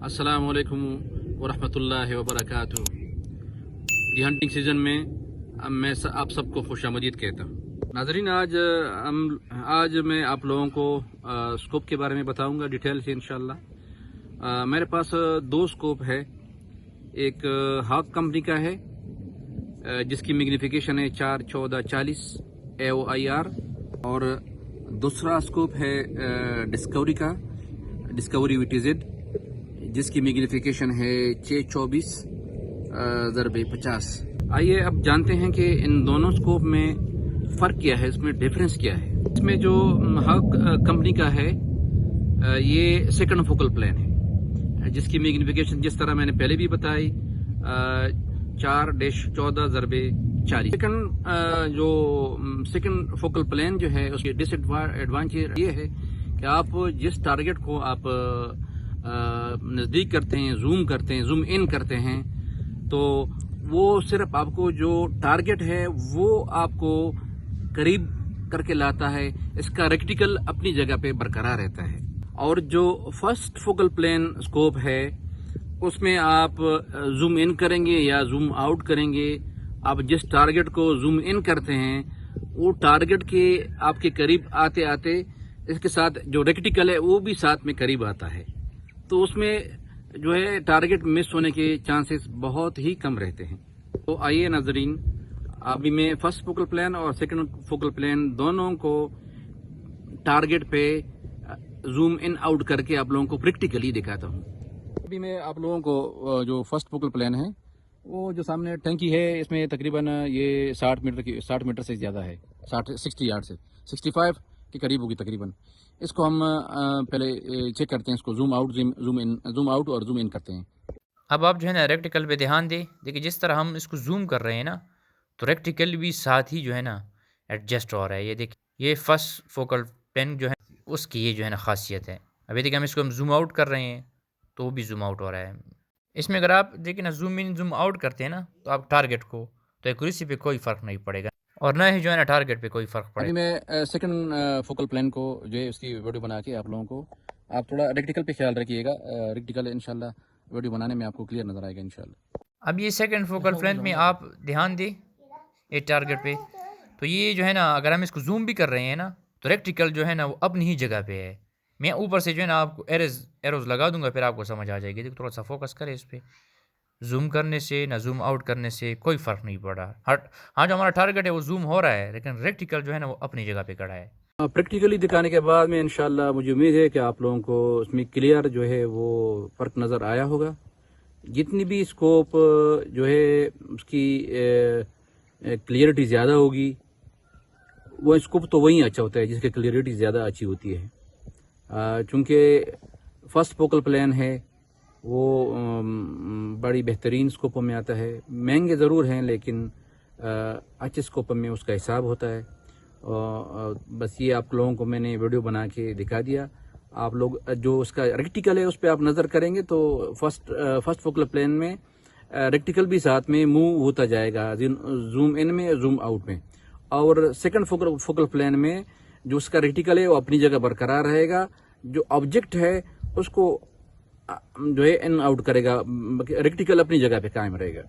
अस्सलाम वालेकुम वरहमतुल्लाहि वबरकातुहू। दी हंटिंग सीज़न में मैं आप सबको खुशामदीद कहता हूँ। नाज़रीन, आज मैं आप लोगों को स्कोप के बारे में बताऊंगा डिटेल से इंशाल्लाह। मेरे पास दो स्कोप है। एक हॉक कंपनी का है जिसकी मैग्नीफिकेशन है 4-14-40 AOIR, और दूसरा स्कोप है डिस्कवरी का, डिस्कवरी VTZ, जिसकी मैग्नीफिकेशन है 6-24/50। आइए अब जानते हैं कि इन दोनों स्कोप में फ़र्क क्या है, इसमें डिफरेंस क्या है। इसमें जो हॉक कंपनी का है ये सेकंड फोकल प्लेन है, जिसकी मैग्नीफिकेशन जिस तरह मैंने पहले भी बताई 4-14/40। सेकंड फोकल प्लेन जो है उसकी डिसएडवांटेज ये है कि आप जिस टारगेट को आप नज़दीक करते हैं, जूम करते हैं, जूम इन करते हैं, तो वो सिर्फ आपको जो टारगेट है वो आपको करीब करके लाता है। इसका रेक्टिकल अपनी जगह पे बरकरार रहता है। और जो फर्स्ट फोकल प्लेन स्कोप है उसमें आप जूम इन करेंगे या जूम आउट करेंगे, आप जिस टारगेट को जूम इन करते हैं वो टारगेट के आपके करीब आते आते इसके साथ जो रेक्टिकल है वो भी साथ में करीब आता है, तो उसमें जो है टारगेट मिस होने के चांसेस बहुत ही कम रहते हैं। तो आइए नाजरीन, अभी मैं फर्स्ट फोकल प्लेन और सेकंड फोकल प्लेन दोनों को टारगेट पे जूम इन आउट करके आप लोगों को प्रैक्टिकली दिखाता हूँ। अभी मैं आप लोगों को जो फर्स्ट फोकल प्लेन है, वो जो सामने टंकी है, इसमें तकरीबन ये 60 मीटर से ज़्यादा है, 60 यार्ड से 65 के करीब होगी तकरीबन। इसको हम पहले चेक करते हैं, इसको जूम आउट और जूम इन करते हैं। अब आप जो है ना रेक्टिकल पे ध्यान दें। देखिए जिस तरह हम इसको जूम कर रहे हैं ना, तो रेक्टिकल भी साथ ही जो है ना एडजस्ट हो रहा है। ये देखिए, ये फर्स्ट फोकल पेन जो है उसकी ये जो है ना खासियत है। अभी देखिए हम इसको जूम आउट कर रहे हैं तो वो भी जूम आउट हो रहा है। इसमें अगर आप देखिए ना जूम इन जूम आउट करते हैं ना, तो आप टारगेट को तो एक्यूरेसी पे कोई फ़र्क नहीं पड़ेगा और न ही जो है ना टारगेट पे कोई फ़र्क अभी पड़ेगा। मैं सेकंड फोकल प्लेन को जो है उसकी वीडियो बना के आप लोगों को, आप थोड़ा रेक्टिकल पे ख्याल रखिएगा। रेक्टिकल इंशाल्लाह वीडियो बनाने में आपको क्लियर नज़र आएगा इंशाल्लाह। अब ये सेकंड फोकल प्लेन में आप ध्यान दें ये टारगेट पे, तो ये जो है ना अगर हम इसको जूम भी कर रहे हैं ना, तो रेक्टिकल जो है ना वो अपनी ही जगह पे है। मैं ऊपर से जो है ना आपको एरोज लगा दूंगा, फिर आपको समझ आ जाएगी। देखो थोड़ा सा फोकस करें इस पे। जूम करने से ना जूम आउट करने से कोई फ़र्क नहीं पड़ा। हाँ, जो हमारा टारगेट है वो जूम हो रहा है, लेकिन रेक्टिकल जो है ना वो अपनी जगह पे खड़ा है। प्रैक्टिकली दिखाने के बाद में इंशाल्लाह मुझे उम्मीद है कि आप लोगों को उसमें क्लियर जो है वो फ़र्क नज़र आया होगा। जितनी भी स्कोप जो है उसकी क्लियरिटी ज़्यादा होगी, वो स्कोप तो वही अच्छा होता है जिसकी क्लियरिटी ज़्यादा अच्छी होती है। चूँकि फर्स्ट फोकल प्लेन है वो बड़ी बेहतरीन स्कोपों में आता है। महंगे ज़रूर हैं लेकिन अच्छे स्कोप में उसका हिसाब होता है। बस ये आप लोगों को मैंने वीडियो बना के दिखा दिया। आप लोग जो उसका रेक्टिकल है उस पर आप नज़र करेंगे तो फर्स्ट फोकल प्लेन में रेक्टिकल भी साथ में मूव होता जाएगा, जूम इन में जूम आउट में। और सेकंड फोकल प्लेन में जो उसका रेक्टिकल है वो अपनी जगह बरकरार रहेगा। जो ऑब्जेक्ट है उसको जो है इन आउट करेगा, रेक्टिकल अपनी जगह पे कायम रहेगा।